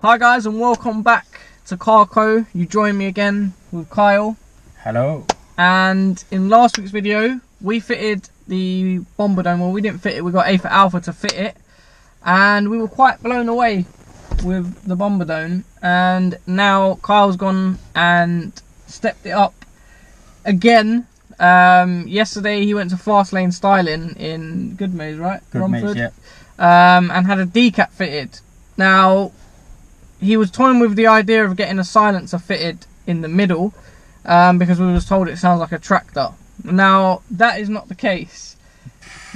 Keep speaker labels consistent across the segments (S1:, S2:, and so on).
S1: Hi guys, and welcome back to Carco. You join me again with Kyle.
S2: Hello.
S1: And in last week's video, we fitted the Bombardone. Well, we didn't fit it, we got A for Alpha to fit it. And we were quite blown away with the Bombardone. And now Kyle's gone and stepped it up again. Yesterday he went to Fast Lane Styling in Goodmays, right?
S2: Goodmays, yeah.
S1: And had a Decat fitted. Now, he was toying with the idea of getting a silencer fitted in the middle because we was told it sounds like a tractor. Now, that is not the case.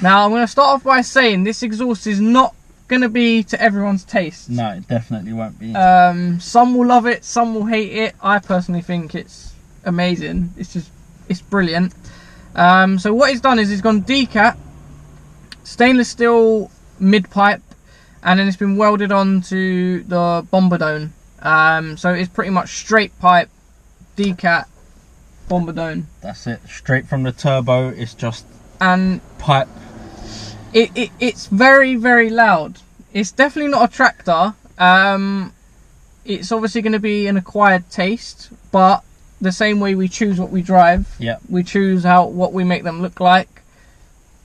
S1: Now, I'm going to start off by saying this exhaust is not going to be to everyone's taste.
S2: No, it definitely won't be.
S1: Some will love it, some will hate it. I personally think it's amazing. It's brilliant. So what he's done is he's gone Decat, stainless steel mid-pipe, and then it's been welded onto the Bombardone. So it's pretty much straight pipe, Decat, Bombardone.
S2: That's it. Straight from the turbo, it's just
S1: and
S2: pipe.
S1: It's very, very loud. It's definitely not a tractor. It's obviously going to be an acquired taste, but the same way we choose what we drive,
S2: yeah,
S1: we choose what we make them look like.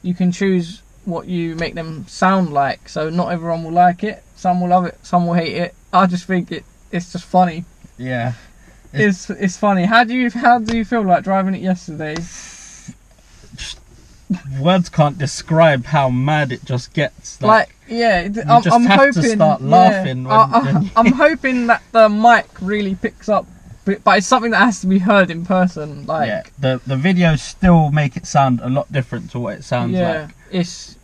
S1: You can choose what you make them sound like. So not everyone will like it. Some will love it, some will hate it. I just think it's just funny.
S2: Yeah,
S1: it's funny. How do you feel like driving it yesterday?
S2: Words can't describe how mad it just gets.
S1: Yeah,
S2: I'm hoping to start laughing.
S1: Yeah, I'm hoping that the mic really picks up, but it's something that has to be heard in person.
S2: Yeah, the videos still make it sound a lot different to what it sounds like.
S1: Yeah,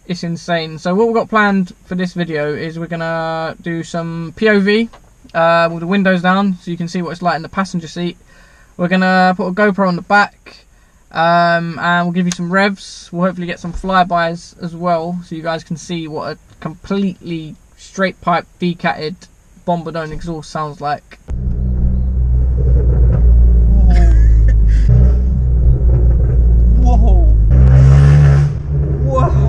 S1: it's insane. So what we've got planned for this video is we're gonna do some POV with the windows down, so you can see what it's like in the passenger seat. We're gonna put a GoPro on the back, and we'll give you some revs. We'll hopefully get some flybys as well, so you guys can see what a completely straight pipe decatted Bombardone exhaust sounds like. Whoa! Whoa!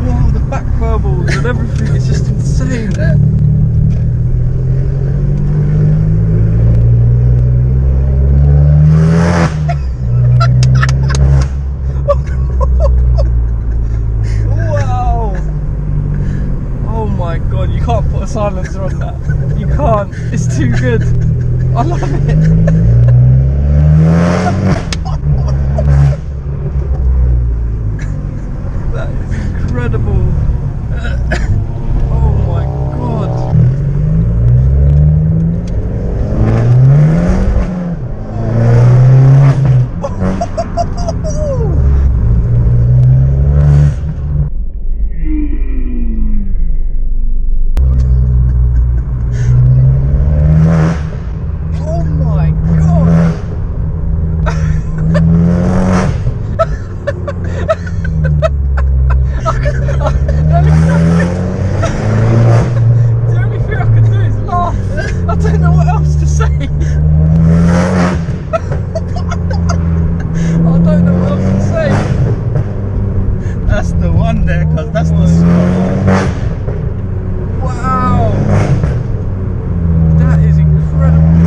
S1: Whoa, the back bubbles and everything is just insane. Silencer on that. You can't. It's too good. I love it. That is incredible. Oh my god. Because that's the score. Wow, that is incredible.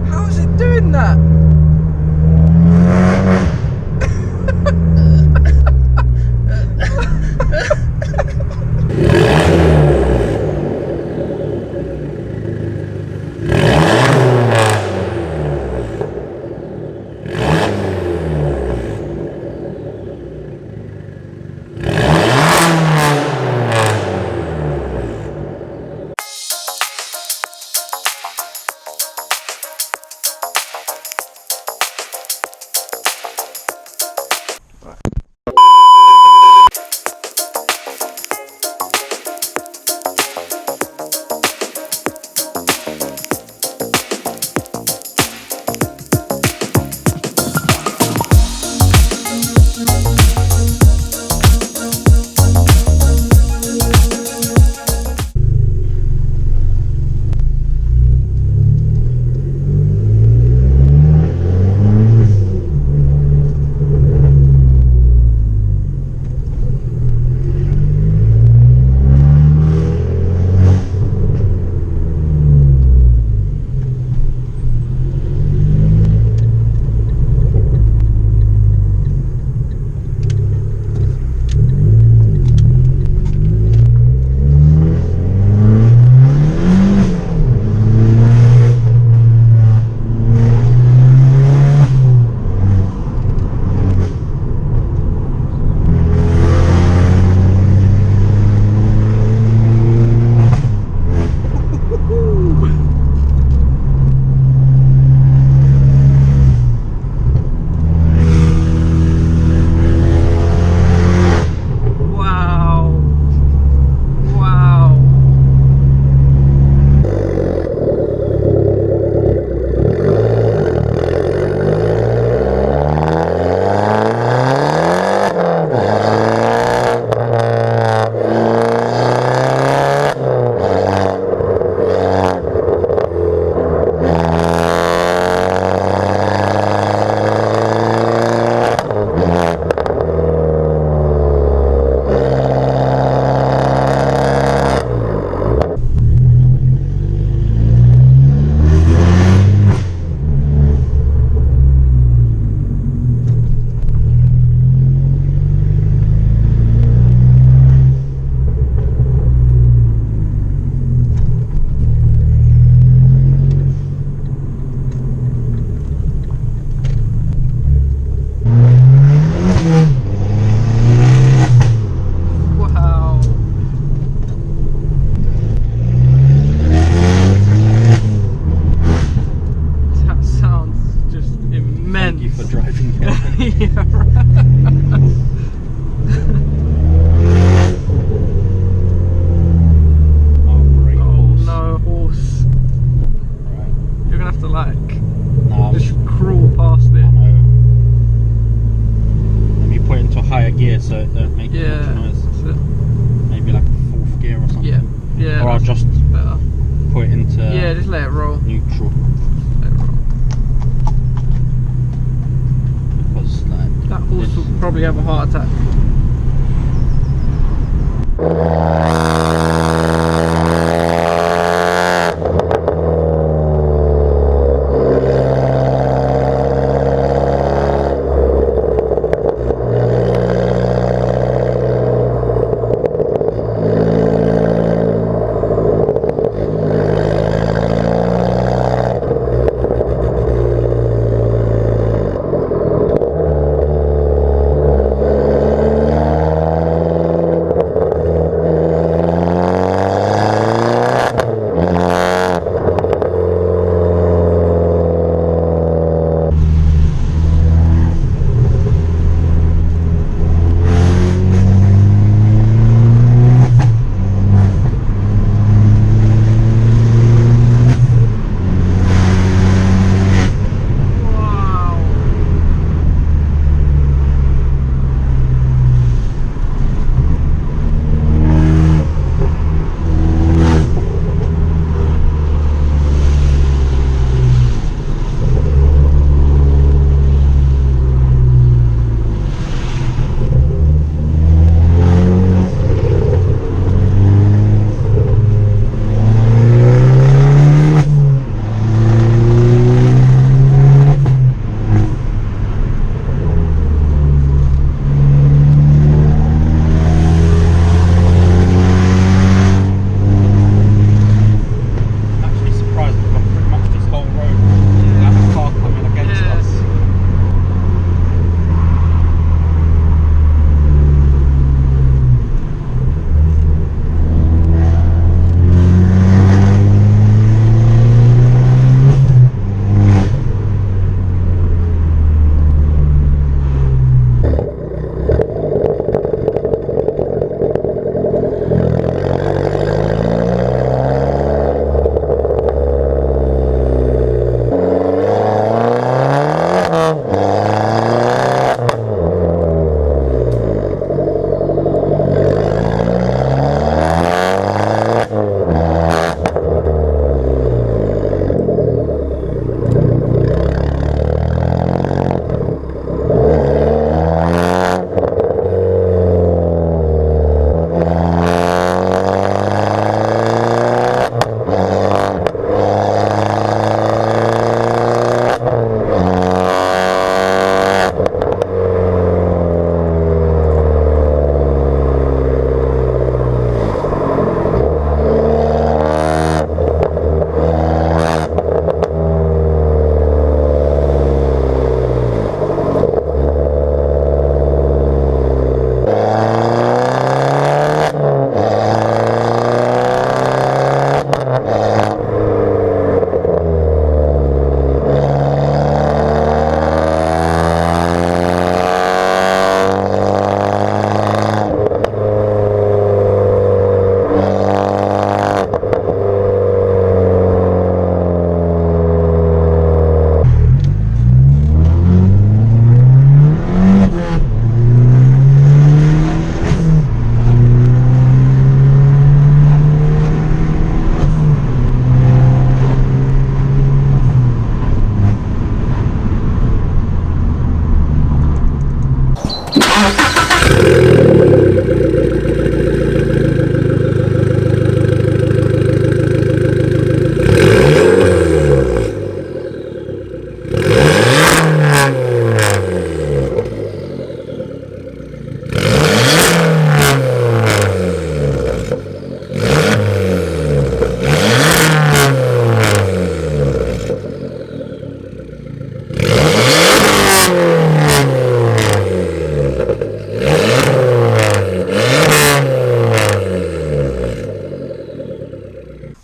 S1: How is it doing that? probably have a heart attack.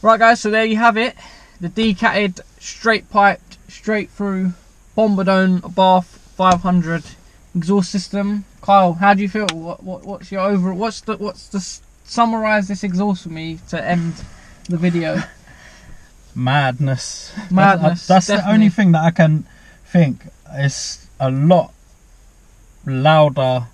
S1: Right guys, so there you have it. The decatted, straight piped, straight through Bombardone Abarth 500 exhaust system. Kyle, how do you feel? What's your overall? What's the summarize this exhaust for me to end the video?
S2: Madness.
S1: Madness.
S2: That's
S1: definitely.
S2: the only thing that I can think is a lot louder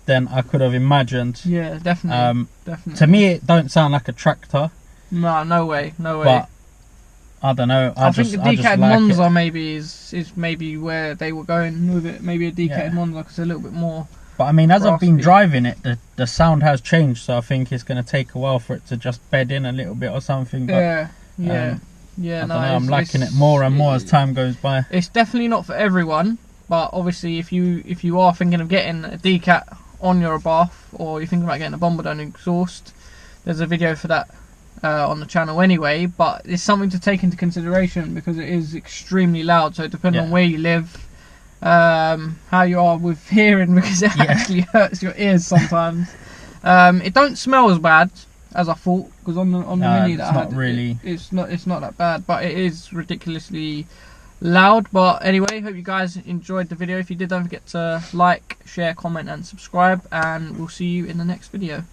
S2: than I could have imagined.
S1: Yeah, definitely. Definitely.
S2: To me, it don't sound like a tractor.
S1: No way, no way.
S2: But I don't know.
S1: I think the
S2: I just
S1: Decat
S2: like
S1: Monza
S2: it.
S1: maybe is maybe where they were going with it. Maybe a Decat
S2: Yeah.
S1: Monza because it's a little bit more.
S2: But I mean, as I've been
S1: raspy.
S2: driving it, the sound has changed. So I think it's going to take a while for it to just bed in a little bit or something. But
S1: Yeah, yeah,
S2: I
S1: yeah.
S2: don't
S1: No,
S2: know. I'm
S1: it's-
S2: liking it more and more as time goes by.
S1: It's definitely not for everyone, but obviously if you are thinking of getting a Decat on your Abarth, or you're thinking about getting a Bombardone exhaust, there's a video for that on the channel anyway. But it's something to take into consideration because it is extremely loud. So depending on where you live, how you are with hearing, because it actually hurts your ears sometimes. It don't smell as bad as I thought, because on the Mini that I had, it's not that bad, but it is ridiculously loud. But anyway, hope you guys enjoyed the video. If you did, don't forget to like, share, comment and subscribe, and we'll see you in the next video.